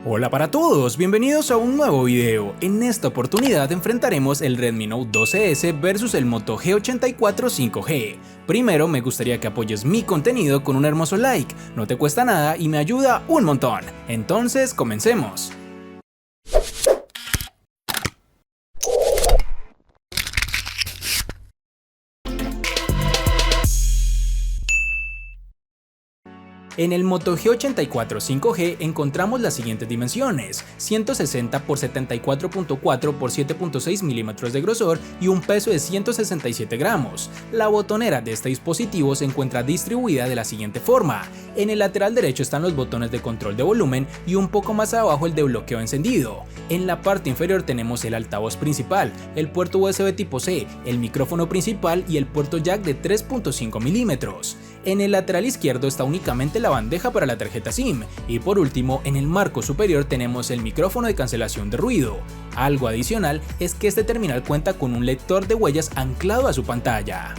Hola para todos, bienvenidos a un nuevo video. En esta oportunidad enfrentaremos el Redmi Note 12S versus el Moto G84 5G. Primero me gustaría que apoyes mi contenido con un hermoso like, no te cuesta nada y me ayuda un montón. Entonces comencemos. En el Moto G84 5G encontramos las siguientes dimensiones: 160 x 74.4 x 7.6 milímetros de grosor y un peso de 167 gramos. La botonera de este dispositivo se encuentra distribuida de la siguiente forma: en el lateral derecho están los botones de control de volumen y un poco más abajo el de bloqueo encendido. En la parte inferior tenemos el altavoz principal, el puerto USB tipo C, el micrófono principal y el puerto jack de 3.5 milímetros. En el lateral izquierdo está únicamente la bandeja para la tarjeta SIM y por último en el marco superior tenemos el micrófono de cancelación de ruido. Algo adicional es que este terminal cuenta con un lector de huellas anclado a su pantalla.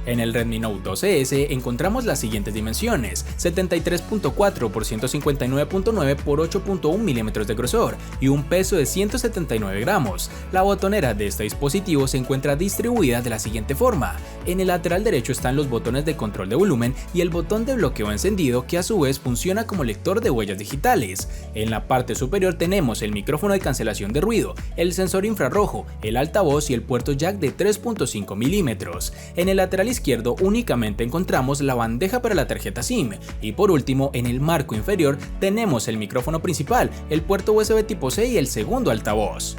En el Redmi Note 12S encontramos las siguientes dimensiones: 73.4 x 159.9 x 8.1 milímetros de grosor y un peso de 179 gramos. La botonera de este dispositivo se encuentra distribuida de la siguiente forma: en el lateral derecho están los botones de control de volumen y el botón de bloqueo encendido, que a su vez funciona como lector de huellas digitales. En la parte superior tenemos el micrófono de cancelación de ruido, el sensor infrarrojo, el altavoz y el puerto jack de 3.5 milímetros. En el lateral izquierdo únicamente encontramos la bandeja para la tarjeta SIM y por último en el marco inferior tenemos el micrófono principal, el puerto USB tipo C y el segundo altavoz.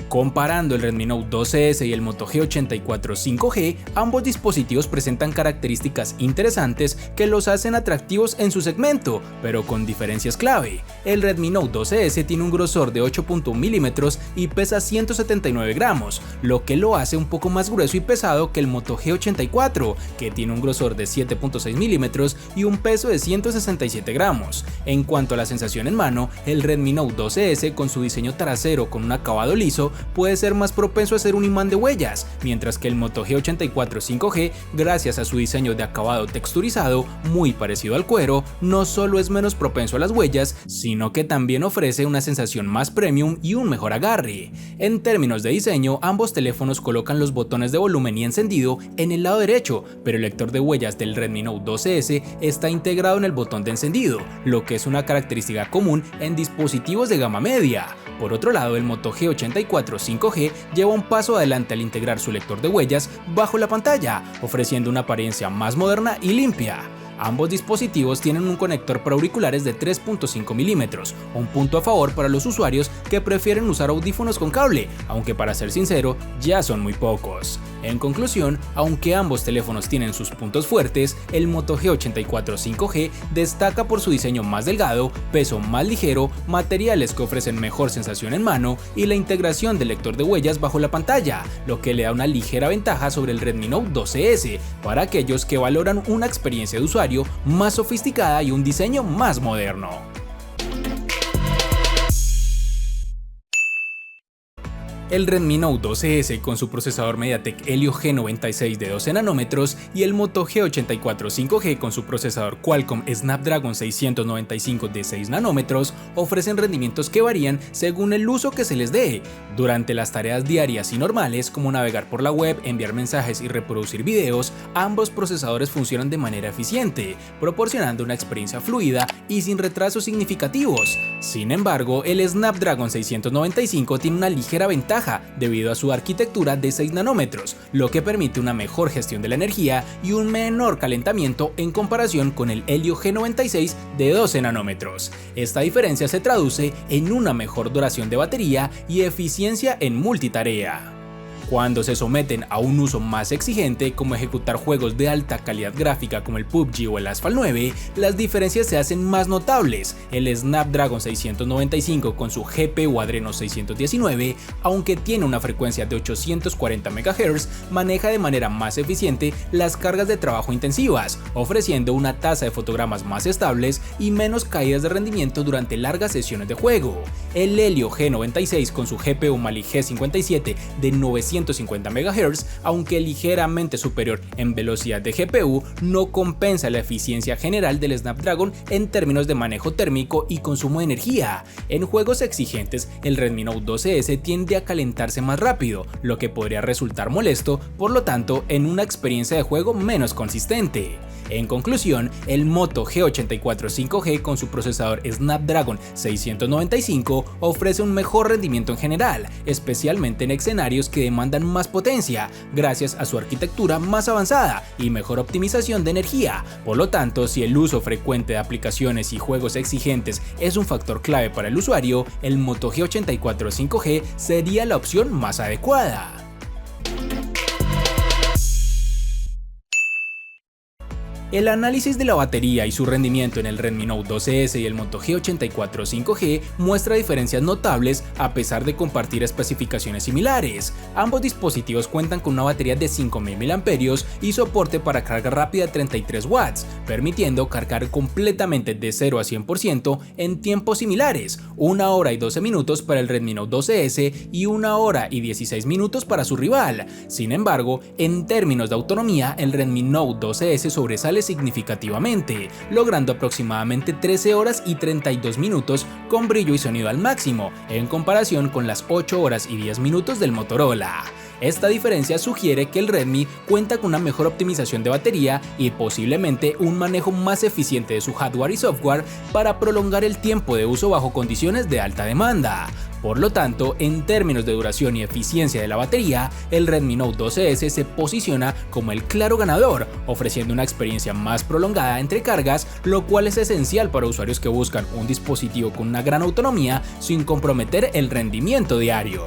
Comparando el Redmi Note 12S y el Moto G84 5G, ambos dispositivos presentan características interesantes que los hacen atractivos en su segmento, pero con diferencias clave. El Redmi Note 12S tiene un grosor de 8.1 milímetros y pesa 179 gramos, lo que lo hace un poco más grueso y pesado que el Moto G84, que tiene un grosor de 7.6 milímetros y un peso de 167 gramos. En cuanto a la sensación en mano, el Redmi Note 12S, con su diseño trasero con un acabado liso, puede ser más propenso a ser un imán de huellas, mientras que el Moto G84 5G, gracias a su diseño de acabado texturizado muy parecido al cuero, no solo es menos propenso a las huellas, sino que también ofrece una sensación más premium y un mejor agarre. En términos de diseño, ambos teléfonos colocan los botones de volumen y encendido en el lado derecho, pero el lector de huellas del Redmi Note 12S está integrado en el botón de encendido, lo que es una característica común en dispositivos de gama media. Por otro lado, el Moto G84 5G lleva un paso adelante al integrar su lector de huellas bajo la pantalla, ofreciendo una apariencia más moderna y limpia. Ambos dispositivos tienen un conector para auriculares de 3.5 milímetros, un punto a favor para los usuarios que prefieren usar audífonos con cable, aunque para ser sincero, ya son muy pocos. En conclusión, aunque ambos teléfonos tienen sus puntos fuertes, el Moto G84 5G destaca por su diseño más delgado, peso más ligero, materiales que ofrecen mejor sensación en mano y la integración del lector de huellas bajo la pantalla, lo que le da una ligera ventaja sobre el Redmi Note 12S para aquellos que valoran una experiencia de usuario más sofisticada y un diseño más moderno. El Redmi Note 12S con su procesador MediaTek Helio G96 de 12 nanómetros y el Moto G84 5G con su procesador Qualcomm Snapdragon 695 de 6 nanómetros ofrecen rendimientos que varían según el uso que se les dé. Durante las tareas diarias y normales como navegar por la web, enviar mensajes y reproducir videos, ambos procesadores funcionan de manera eficiente, proporcionando una experiencia fluida y sin retrasos significativos. Sin embargo, el Snapdragon 695 tiene una ligera ventaja debido a su arquitectura de 6 nanómetros, lo que permite una mejor gestión de la energía y un menor calentamiento en comparación con el Helio G96 de 12 nanómetros. Esta diferencia se traduce en una mejor duración de batería y eficiencia en multitarea. Cuando se someten a un uso más exigente, como ejecutar juegos de alta calidad gráfica como el PUBG o el Asphalt 9, las diferencias se hacen más notables. El Snapdragon 695 con su GPU Adreno 619, aunque tiene una frecuencia de 840 MHz, maneja de manera más eficiente las cargas de trabajo intensivas, ofreciendo una tasa de fotogramas más estables y menos caídas de rendimiento durante largas sesiones de juego. El Helio G96 con su GPU Mali G57 de 900 150 MHz, aunque ligeramente superior en velocidad de GPU, no compensa la eficiencia general del Snapdragon en términos de manejo térmico y consumo de energía. En juegos exigentes, el Redmi Note 12S tiende a calentarse más rápido, lo que podría resultar molesto, por lo tanto, en una experiencia de juego menos consistente. En conclusión, el Moto G84 5G con su procesador Snapdragon 695 ofrece un mejor rendimiento en general, especialmente en escenarios que demandan más potencia, gracias a su arquitectura más avanzada y mejor optimización de energía. Por lo tanto, si el uso frecuente de aplicaciones y juegos exigentes es un factor clave para el usuario, el Moto G84 5G sería la opción más adecuada. El análisis de la batería y su rendimiento en el Redmi Note 12S y el Moto G84 5G muestra diferencias notables a pesar de compartir especificaciones similares. Ambos dispositivos cuentan con una batería de 5000 mAh y soporte para carga rápida de 33 watts, permitiendo cargar completamente de 0 a 100% en tiempos similares, 1 hora y 12 minutos para el Redmi Note 12S y 1 hora y 16 minutos para su rival. Sin embargo, en términos de autonomía, el Redmi Note 12S sobresale significativamente, logrando aproximadamente 13 horas y 32 minutos con brillo y sonido al máximo, en comparación con las 8 horas y 10 minutos del Motorola. Esta diferencia sugiere que el Redmi cuenta con una mejor optimización de batería y posiblemente un manejo más eficiente de su hardware y software para prolongar el tiempo de uso bajo condiciones de alta demanda. Por lo tanto, en términos de duración y eficiencia de la batería, el Redmi Note 12S se posiciona como el claro ganador, ofreciendo una experiencia más prolongada entre cargas, lo cual es esencial para usuarios que buscan un dispositivo con una gran autonomía sin comprometer el rendimiento diario.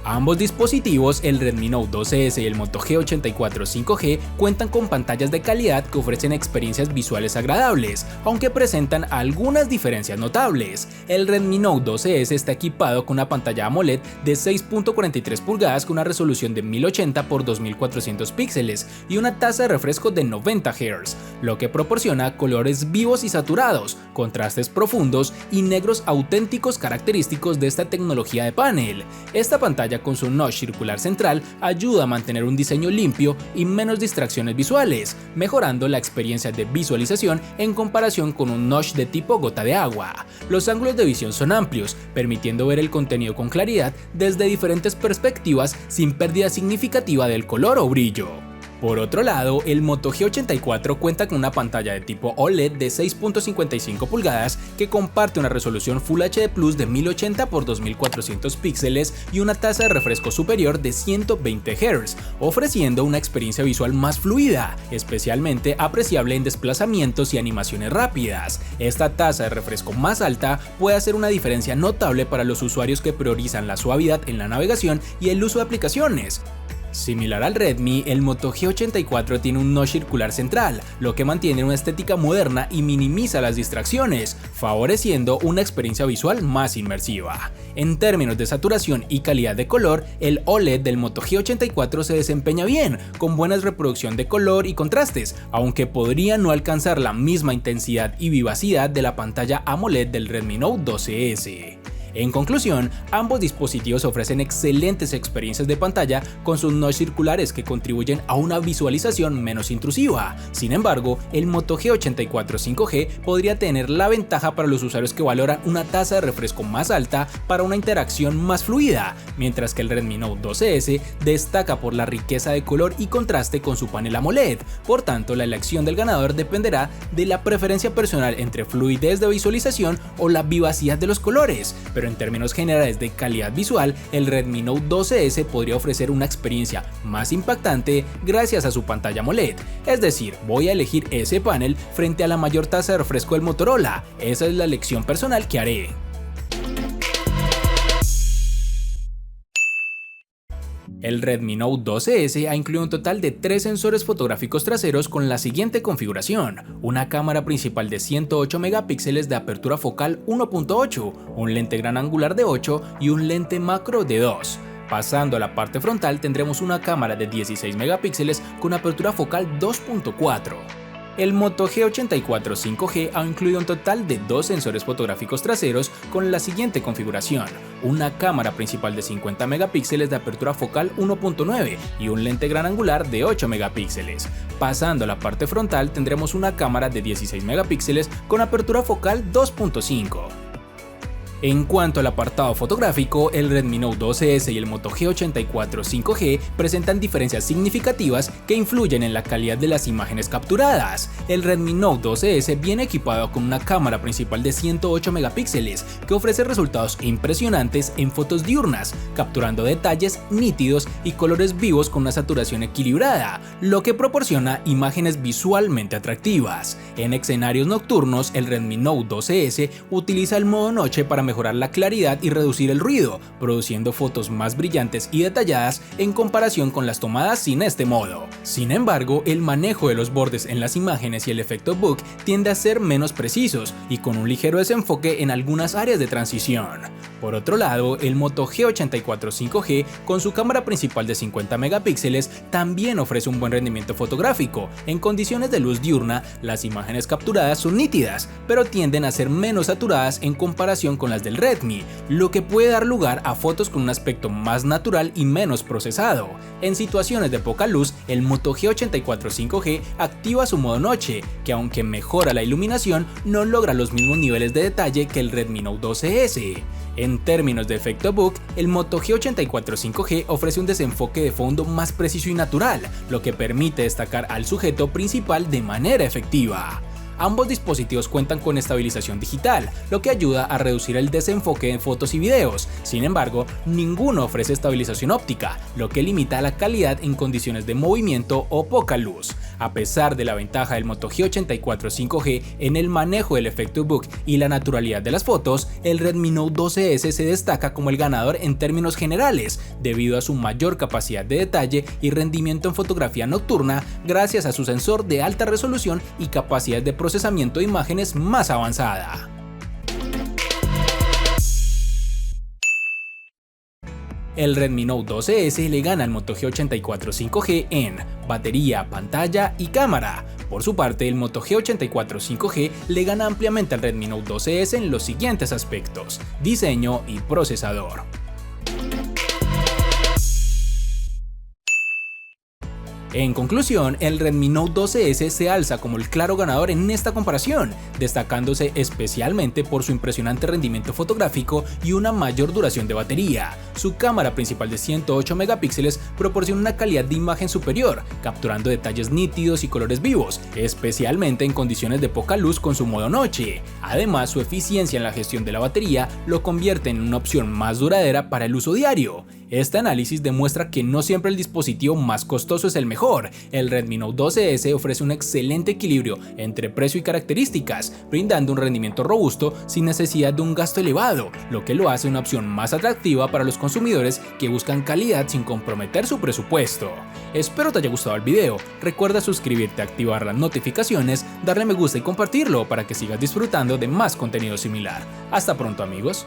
Ambos dispositivos, el Redmi Note 12S y el Moto G84 5G, cuentan con pantallas de calidad que ofrecen experiencias visuales agradables, aunque presentan algunas diferencias notables. El Redmi Note 12S está equipado con una pantalla AMOLED de 6.43 pulgadas con una resolución de 1080 x 2400 píxeles y una tasa de refresco de 90 Hz, lo que proporciona colores vivos y saturados, contrastes profundos y negros auténticos característicos de esta tecnología de panel. Esta pantalla con su notch circular central ayuda a mantener un diseño limpio y menos distracciones visuales, mejorando la experiencia de visualización en comparación con un notch de tipo gota de agua. Los ángulos de visión son amplios, permitiendo ver el contenido con claridad desde diferentes perspectivas sin pérdida significativa del color o brillo. Por otro lado, el Moto G84 cuenta con una pantalla de tipo OLED de 6.55 pulgadas que comparte una resolución Full HD Plus de 1080 x 2400 píxeles y una tasa de refresco superior de 120 Hz, ofreciendo una experiencia visual más fluida, especialmente apreciable en desplazamientos y animaciones rápidas. Esta tasa de refresco más alta puede hacer una diferencia notable para los usuarios que priorizan la suavidad en la navegación y el uso de aplicaciones. Similar al Redmi, el Moto G84 tiene un notch circular central, lo que mantiene una estética moderna y minimiza las distracciones, favoreciendo una experiencia visual más inmersiva. En términos de saturación y calidad de color, el OLED del Moto G84 se desempeña bien, con buena reproducción de color y contrastes, aunque podría no alcanzar la misma intensidad y vivacidad de la pantalla AMOLED del Redmi Note 12S. En conclusión, ambos dispositivos ofrecen excelentes experiencias de pantalla con sus notch circulares que contribuyen a una visualización menos intrusiva. Sin embargo, el Moto G84 5G podría tener la ventaja para los usuarios que valoran una tasa de refresco más alta para una interacción más fluida, mientras que el Redmi Note 12S destaca por la riqueza de color y contraste con su panel AMOLED. Por tanto, la elección del ganador dependerá de la preferencia personal entre fluidez de visualización o la vivacidad de los colores. Pero en términos generales de calidad visual, el Redmi Note 12S podría ofrecer una experiencia más impactante gracias a su pantalla AMOLED. Es decir, voy a elegir ese panel frente a la mayor tasa de refresco del Motorola. Esa es la elección personal que haré. El Redmi Note 12S ha incluido un total de 3 sensores fotográficos traseros con la siguiente configuración: una cámara principal de 108 megapíxeles de apertura focal 1.8, un lente gran angular de 8 y un lente macro de 2. Pasando a la parte frontal tendremos una cámara de 16 megapíxeles con apertura focal 2.4. El Moto G84 5G ha incluido un total de 2 sensores fotográficos traseros con la siguiente configuración: una cámara principal de 50 megapíxeles de apertura focal 1.9 y un lente gran angular de 8 megapíxeles. Pasando a la parte frontal tendremos una cámara de 16 megapíxeles con apertura focal 2.5. En cuanto al apartado fotográfico, el Redmi Note 12S y el Moto G84 5G presentan diferencias significativas que influyen en la calidad de las imágenes capturadas. El Redmi Note 12S viene equipado con una cámara principal de 108 megapíxeles que ofrece resultados impresionantes en fotos diurnas, capturando detalles nítidos y colores vivos con una saturación equilibrada, lo que proporciona imágenes visualmente atractivas. En escenarios nocturnos, el Redmi Note 12S utiliza el modo noche para mejorar la claridad y reducir el ruido, produciendo fotos más brillantes y detalladas en comparación con las tomadas sin este modo. Sin embargo, el manejo de los bordes en las imágenes y el efecto bokeh tiende a ser menos precisos y con un ligero desenfoque en algunas áreas de transición. Por otro lado, el Moto G84 5G, con su cámara principal de 50 megapíxeles, también ofrece un buen rendimiento fotográfico. En condiciones de luz diurna, las imágenes capturadas son nítidas, pero tienden a ser menos saturadas en comparación con las del Redmi, lo que puede dar lugar a fotos con un aspecto más natural y menos procesado. En situaciones de poca luz, el Moto G84 5G activa su modo noche, que aunque mejora la iluminación, no logra los mismos niveles de detalle que el Redmi Note 12S. En términos de efecto bokeh, el Moto G84 5G ofrece un desenfoque de fondo más preciso y natural, lo que permite destacar al sujeto principal de manera efectiva. Ambos dispositivos cuentan con estabilización digital, lo que ayuda a reducir el desenfoque en fotos y videos. Sin embargo, ninguno ofrece estabilización óptica, lo que limita la calidad en condiciones de movimiento o poca luz. A pesar de la ventaja del Moto G84 5G en el manejo del efecto bokeh y la naturalidad de las fotos, el Redmi Note 12S se destaca como el ganador en términos generales, debido a su mayor capacidad de detalle y rendimiento en fotografía nocturna, gracias a su sensor de alta resolución y capacidad de procesamiento de imágenes más avanzada. El Redmi Note 12S le gana al Moto G84 5G en batería, pantalla y cámara. Por su parte, el Moto G84 5G le gana ampliamente al Redmi Note 12S en los siguientes aspectos: diseño y procesador. En conclusión, el Redmi Note 12S se alza como el claro ganador en esta comparación, destacándose especialmente por su impresionante rendimiento fotográfico y una mayor duración de batería. Su cámara principal de 108 megapíxeles proporciona una calidad de imagen superior, capturando detalles nítidos y colores vivos, especialmente en condiciones de poca luz con su modo noche. Además, su eficiencia en la gestión de la batería lo convierte en una opción más duradera para el uso diario. Este análisis demuestra que no siempre el dispositivo más costoso es el mejor. El Redmi Note 12S ofrece un excelente equilibrio entre precio y características, brindando un rendimiento robusto sin necesidad de un gasto elevado, lo que lo hace una opción más atractiva para los consumidores que buscan calidad sin comprometer su presupuesto. Espero te haya gustado el video. Recuerda suscribirte, activar las notificaciones, darle me gusta y compartirlo para que sigas disfrutando de más contenido similar. Hasta pronto, amigos.